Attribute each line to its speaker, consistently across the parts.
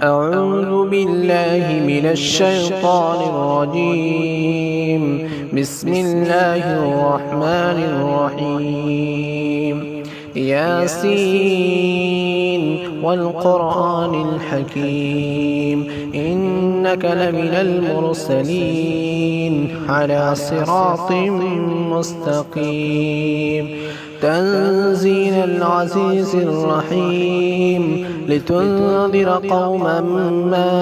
Speaker 1: أعوذ بالله من الشيطان الرجيم. بسم الله الرحمن الرحيم. ياسين والقرآن الحكيم إنك لمن المرسلين على صراط مستقيم. تنزيل العزيز الرحيم لتنذر قوما ما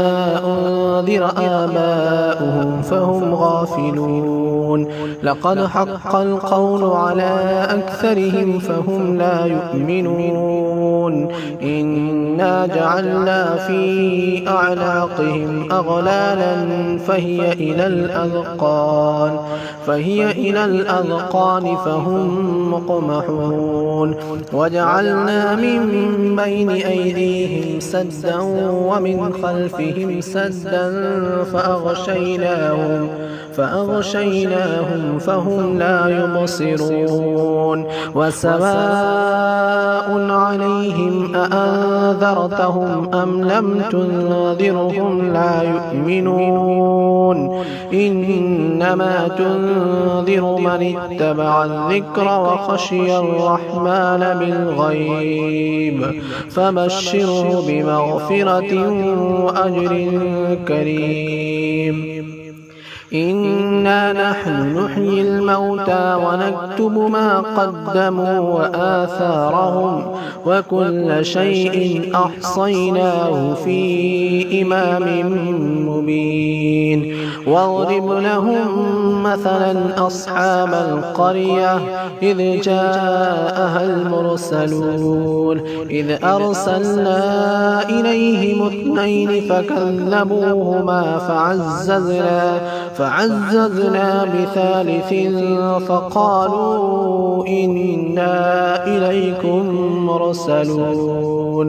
Speaker 1: أنذر آباؤهم فهم غافلون. لقد حق القول على أكثرهم فهم لا يؤمنون. إنا جعلنا في أعناقهم أغلالا فهي إلى الأذقان فهم مقمحون. وجعلنا من بين أيديهم سدا ومن خلفهم سدا فأغشيناهم فهم لا يبصرون. وسواء عليهم أأنذرتهم أم لم تنذرهم لا يؤمنون. إنما تنذر من اتبع الذكر وخشي الرحمن بالغيب فبشره بمغفرة وأجر كريم. إنا نحن نحيي الموتى ونكتب ما قدموا وآثارهم وكل شيء أحصيناه في إمام مبين. واضرب لهم مثلا أصحاب القرية إذ جاءها المرسلون إذ أرسلنا إليهم 2 فكذبوهما فعززنا بثالث فقالوا إنا إليكم مرسلون.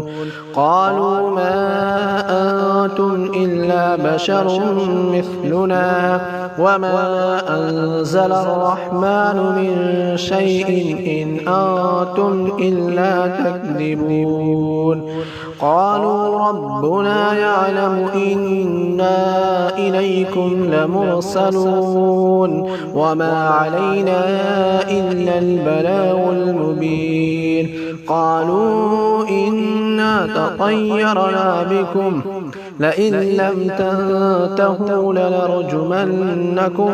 Speaker 1: قالوا ما أنتم إلا بشر مثلنا وما أنزل الرحمن من شيء إن أنتم إلا تكذبون. قالوا ربنا يعلم إنا إليكم لمرسلون وما علينا إلا البلاغ المبين. قالوا إنا تطيرنا بكم لئن لم تنتهوا لنرجمنكم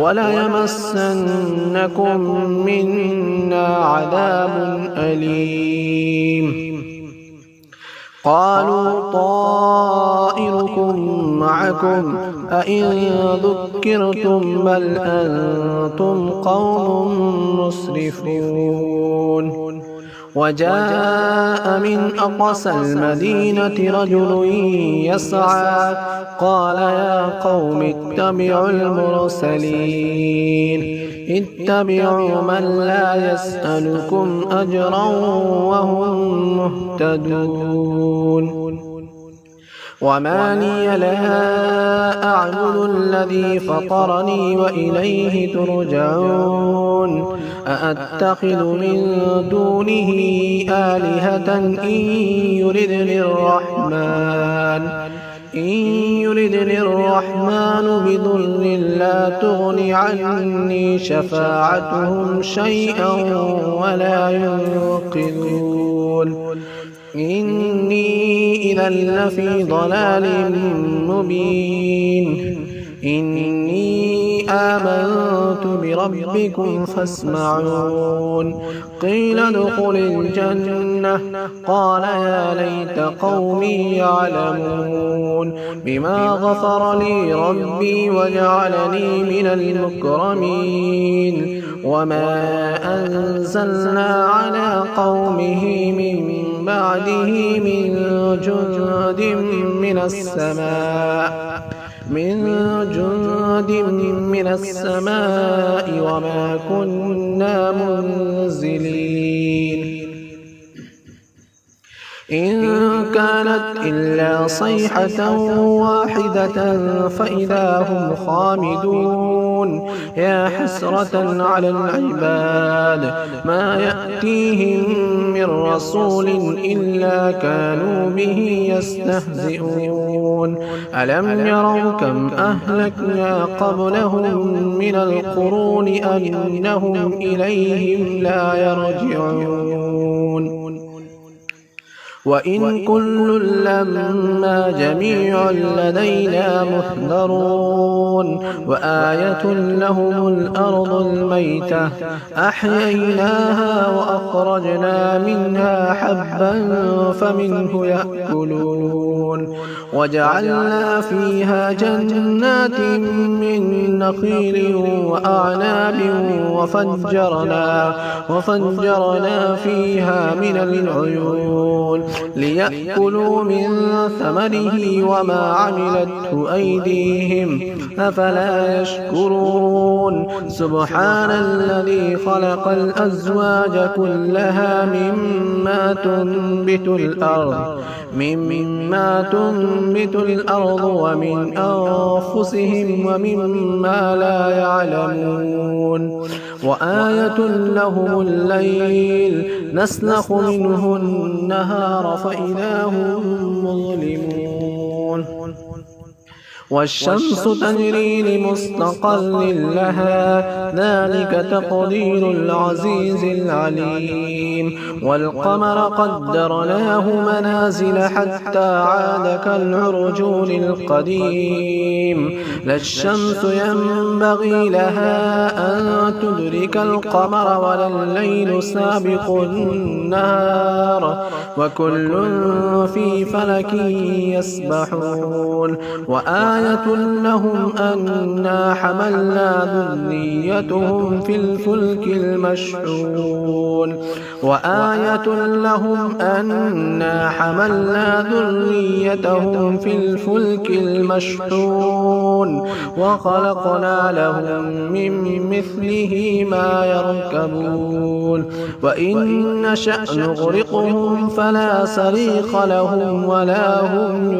Speaker 1: وليمسنكم منا عذاب أليم. قالوا طائركم معكم أئن ذكرتم بل أنتم قوم مسرفون. وجاء من أقصى المدينة رجل يسعى قال يا قوم اتبعوا المرسلين اتبعوا من لا يسألكم أجرا وهم مهتدون. وما لي لا أعبد الذي فطرني وإليه ترجعون. أأتخذ من دونه آلهة إن يردني الرحمن بضر لا تغن عني شفاعتهم شيئا ولا ينقذون. إني إذا لفي ضلال مبين. إني آمنت بربكم فاسمعون. قيل ادخل الجنة قال يا ليت قومي يعلمون بما غفر لي ربي وجعلني من المكرمين. وما أنزلنا على قومه من بعده من جند من السماء وما كنا منزلين. إن كانت إلا صيحة واحدة فإذا هم خامدون يا حسرة على العباد ما يأتيهم من من رسول إلا كانوا به يستهزئون ألم يروا كم أهلكنا قبلهم من القرون أنهم إليهم لا يرجعون وإن كل لما جميع لدينا محضرون وآية لهم الأرض الميتة أحييناها وأخرجنا منها حبا فمنه يأكلون وجعلنا فيها جنات من نخيل وأعناب وفجرنا فيها من العيون ليأكلوا من ثمره وما عملته أيديهم أفلا يشكرون سبحان الذي خلق الأزواج كلها مما تنبت الأرض ومن أنفسهم ومما لا يعلمون وآية لهم الليل نسلخ منه النهار فإذا هم مظلمون والشمس تجري لمستقر لها ذلك تقدير العزيز العليم والقمر قدرناه منازل حتى عاد كالعرجون القديم لا الشمس ينبغي لها أن تدرك القمر ولا الليل سابق النهار وكل في فلك يسبحون وآية لهم أنا حملنا ذريتهم في الفلك المشحون وخلقنا لهم من مثله ما يركبون وإن نشأ نغرقهم فلا صريخ لهم ولا هم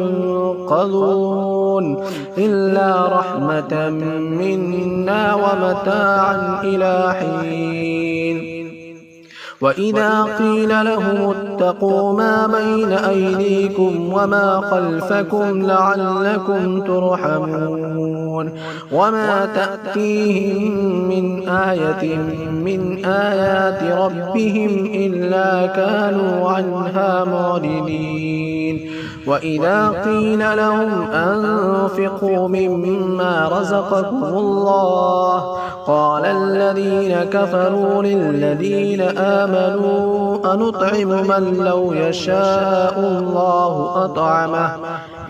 Speaker 1: ينقذون إلا رحمة منا ومتاعا إلى حين وإذا قيل لهم اتقوا ما بين أيديكم وما خلفكم لعلكم ترحمون وما تأتيهم من آية من آيات ربهم إلا كانوا عنها معرضين وإذا قيل لهم أنفقوا مما رزقكم الله قال الذين كفروا للذين آمنوا أنطعم من لو يشاء الله أطعمه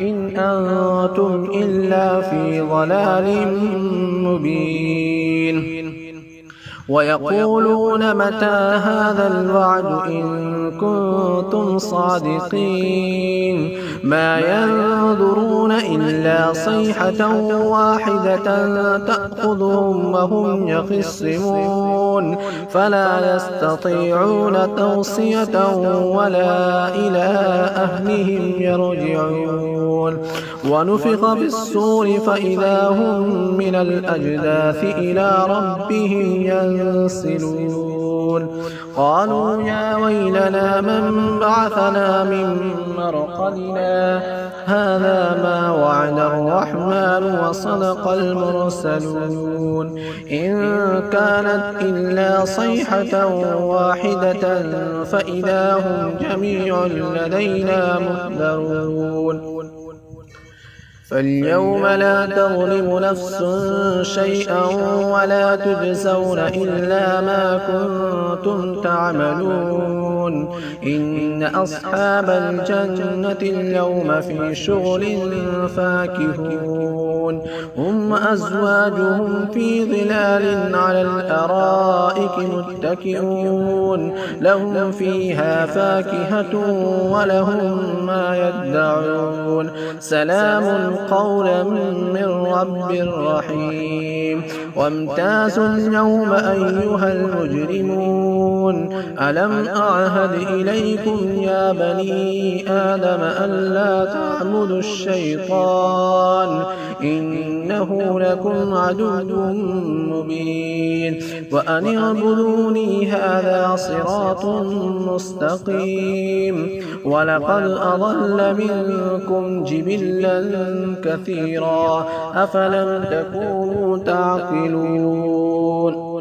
Speaker 1: إن أنتم إلا في ضلال مبين ويقولون متى هذا الوعد إن كنتم صادقين ما ينظرون إلا صيحة واحدة تأخذهم وهم يخصمون فلا يستطيعون توصية ولا إلى أهلهم يرجعون ونفخ بالصور فإذا هم من الأجداث إلى ربهم ينسلون قالوا يا ويلنا من بعثنا من مرقدنا هذا ما وعد الرحمن وصدق المرسلون إن كانت إلا صيحة واحدة فإذا هم جميع لدينا محضرون فاليوم لا تظلم نفس شيئا ولا تجزون إلا ما كنتم تعملون إن أصحاب الجنة اليوم في شغل فاكهون هم أزواجهم في ظلال على الأرائك متكئون لهم فيها فاكهة ولهم ما يدعون سلام قولا من رب رحيم وامتازوا اليوم أيها المجرمون ألم أعهد إليكم يا بني آدم ألا تعبدوا الشيطان إنه لكم عدو مبين وأن اعبدوني هذا صراط مستقيم ولقد أضل منكم جبلا كثيرا أفلم تكونوا تعقلون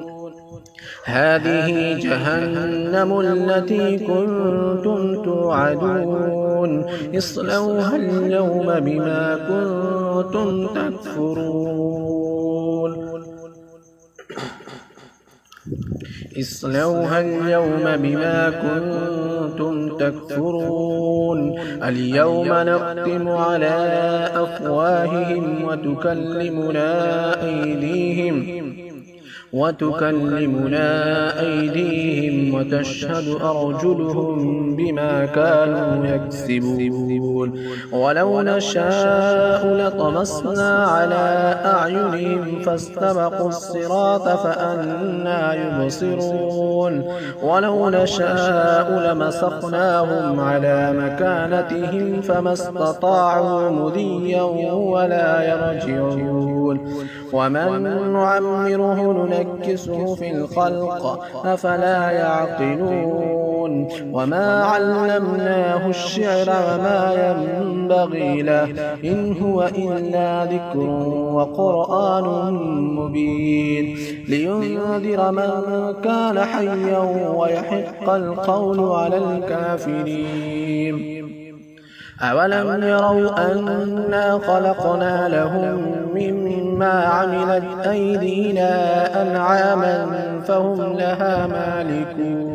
Speaker 1: هذه جهنم التي كنتم توعدون اصلوها اليوم بما كنتم تكفرون اصلوها اليوم بما كنتم تكفرون اليوم نختم على أفواههم وتكلمنا أيديهم وتشهد أرجلهم بما كانوا يكسبون ولو نشاء لطمسنا على أعينهم فاستبقوا الصراط فأنى يبصرون ولو نشاء لمسخناهم على مكانتهم فما استطاعوا مضيا ولا يرجعون ومن نعمره ننكسه في الخلق أفلا يعقلون وما علمناه الشعر وما ينبغي له إن هو إلا ذكر وقرآن مبين لينذر من كان حيا ويحق القول على الكافرين أولم يروا أنا خلقنا لهم مما عملت أيدينا أنعاما فهم لها مالكون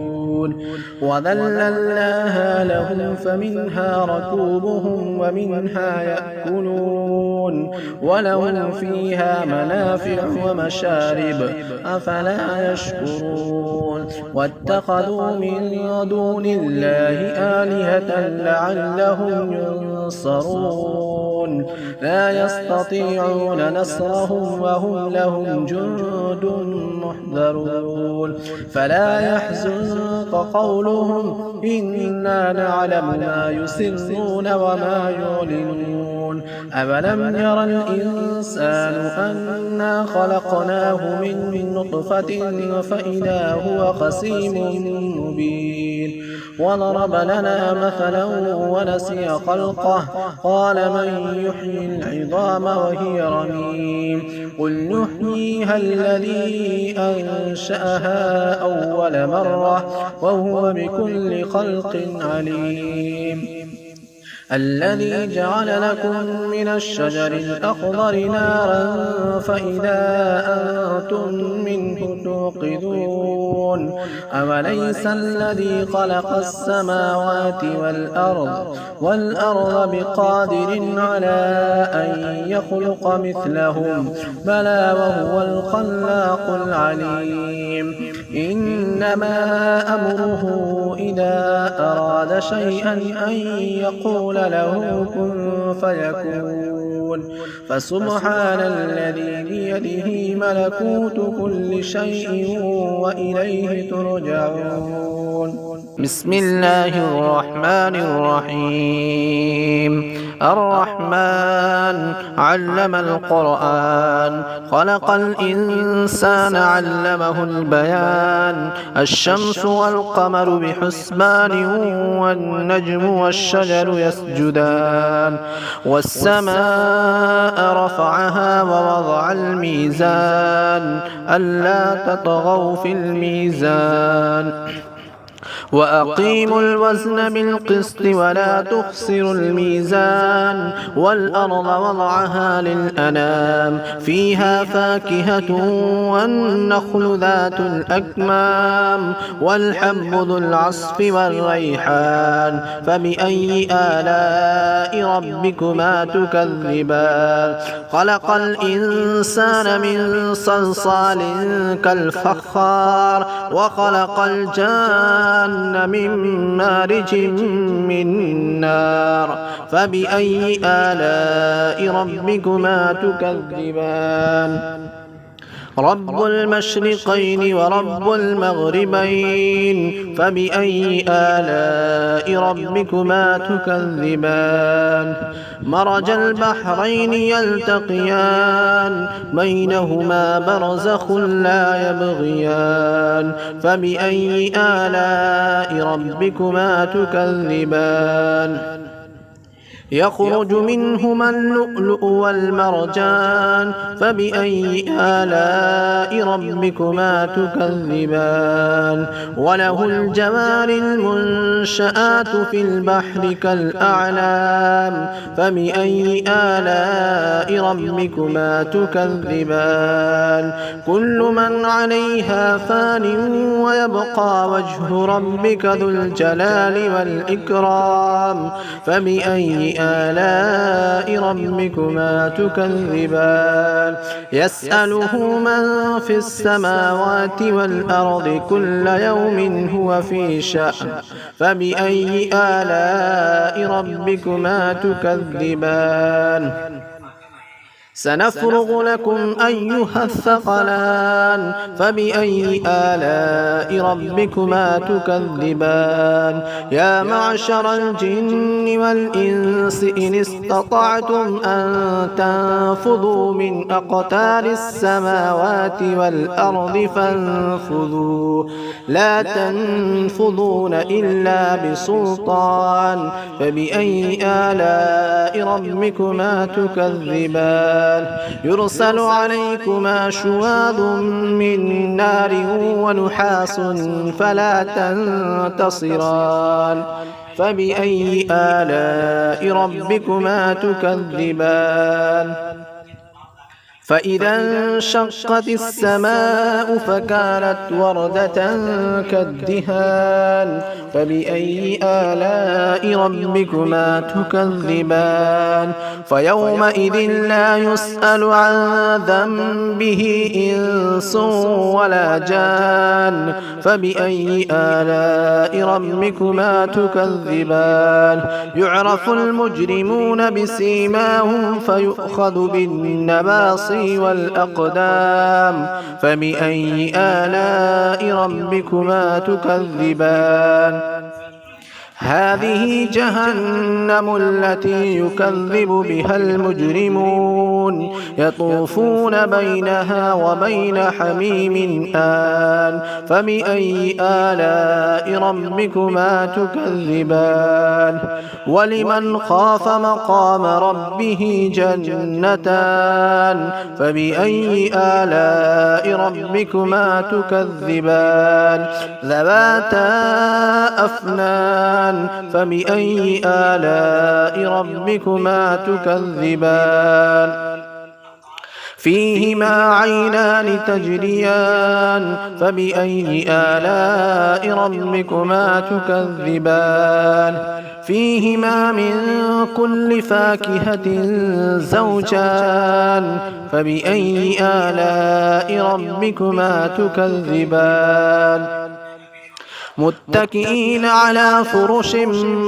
Speaker 1: وذللناها لهم فمنها ركوبهم ومنها يأكلون ولهم فيها منافع ومشارب أفلا يشكرون واتخذوا من دون الله آلهة لعلهم ينصرون لا يستطيعون نصرهم وهم لهم جند محضرون فلا يحزنك قولهم إنا نعلم ما يسرون وما يعلنون أولم ير الإنسان أنا خلقناه من نطفة فإذا هو خصيم مبين وضرب لنا مثلا ونسي خلقه قال من يحيي العظام وهي رميم قل نحييها الذي أنشأها أول مرة وهو بكل خلق عليم الذي جعل لكم من الشجر الأخضر نارا فإذا أنتم منه توقدون أوليس الذي خلق السماوات والأرض بقادر على أن يخلق مثلهم بلى وهو الخلاق العليم إنما أمره إذا أراد شيئا أن يقول له كن فيكون فسبحان الذي بيده ملكوت كل شيء وإليه ترجعون بسم الله الرحمن الرحيم الرحمن علم القرآن خلق الإنسان علمه البيان الشمس والقمر بحسبان والنجم والشجر يسجدان والسماء رفعها ووضع الميزان ألا تطغوا في الميزان وأقيموا الوزن بالقسط ولا تخسروا الميزان والأرض وضعها للأنام فيها فاكهة والنخل ذات الأكمام والحب ذو العصف والريحان فبأي آلاء ربكما تكذبان خلق الإنسان من صلصال كالفخار وخلق الجان من مارج من نار فبأي آلاء ربكما تكذبان رب المشرقين ورب المغربين فبأي آلاء ربكما تكذبان مرج البحرين يلتقيان بينهما برزخ لا يبغيان فبأي آلاء ربكما تكذبان يخرج منهما اللؤلؤ والمرجان فبأي آلاء ربكما تكذبان وله الجوار المنشآت في البحر كالأعلام فبأي آلاء ربكما تكذبان كل من عليها فان ويبقى وجه ربك ذو الجلال والإكرام فبأي آلاء ربكما تكذبان يسأله من في السماوات والأرض كل يوم هو في شأن فبأي آلاء ربكما تكذبان سنفرغ لكم أيها الثقلان فبأي آلاء ربكما تكذبان يا معشر الجن والإنس إن استطعتم أن تنفذوا من أقطار السماوات والأرض فانفذوا لا تنفذون إلا بسلطان فبأي آلاء ربكما تكذبان يرسل عليكما شواظ من نار ونحاس فلا تنتصران فبأي آلاء ربكما تكذبان فإذا انشقت السماء فكانت وردة كالدهان فبأي آلاء ربكما تكذبان فيومئذ لا يسأل عن ذنبه إنس ولا جان فبأي آلاء ربكما تكذبان يعرف المجرمون بسيماهم فيؤخذ بالنواصي والأقدام فبأي آلاء ربكما تكذبان هذه جهنم التي يكذب بها المجرمون يطوفون بينها وبين حميم آن فبأي آلاء ربكما تكذبان ولمن خاف مقام ربه جنتان فبأي آلاء ربكما تكذبان ذواتا أفنان فبأي آلاء ربكما تكذبان فيهما عينان تجريان فبأي آلاء ربكما تكذبان فيهما من كل فاكهة زوجان فبأي آلاء ربكما تكذبان متكئين على فرش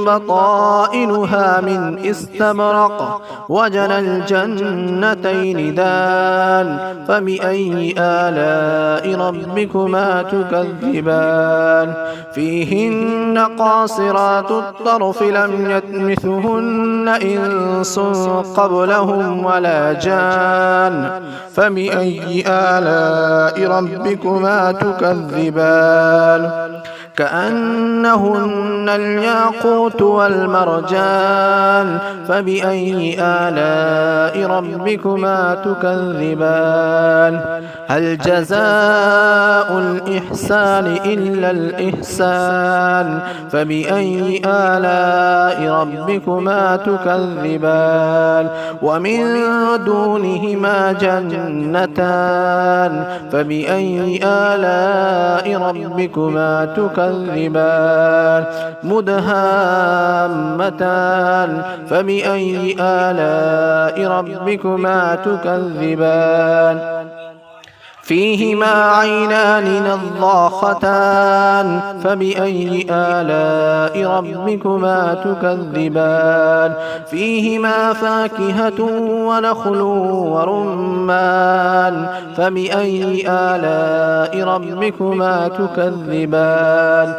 Speaker 1: بطائنها من استبرق وجنى الجنتين دان فبأي آلاء ربكما تكذبان فيهن قاصرات الطرف لم يطمثهن إنس قبلهم ولا جان فبأي آلاء ربكما تكذبان كأنهن الياقوت والمرجان فبأي آلاء ربكما تكذبان هل جزاء الإحسان إلا الإحسان فبأي آلاء ربكما تكذبان ومن دونهما جنتان فبأي آلاء ربكما تكذبان مدهامتان فبأي آلاء ربكما تكذبان فيهما عينان نضاختان فبأي آلاء ربكما تكذبان فيهما فاكهة ونخل ورمان فبأي آلاء ربكما تكذبان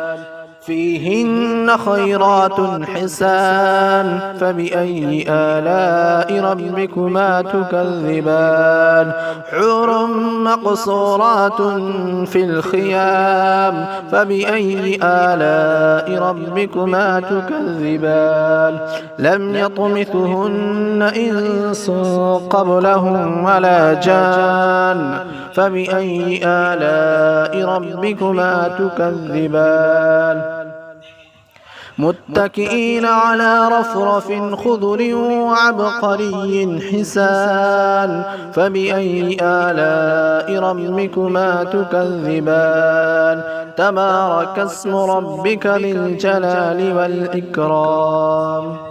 Speaker 1: فيهن خيرات حسان فبأي آلاء ربكما تكذبان حور مقصورات في الخيام فبأي آلاء ربكما تكذبان لم يطمثهن إنس قبلهم ولا جان فبأي آلاء ربكما تكذبان متكئين على رفرف خضر وعبقري حسان فبأي آلاء ربكما تكذبان تبارك اسم ربك ذي الجلال والإكرام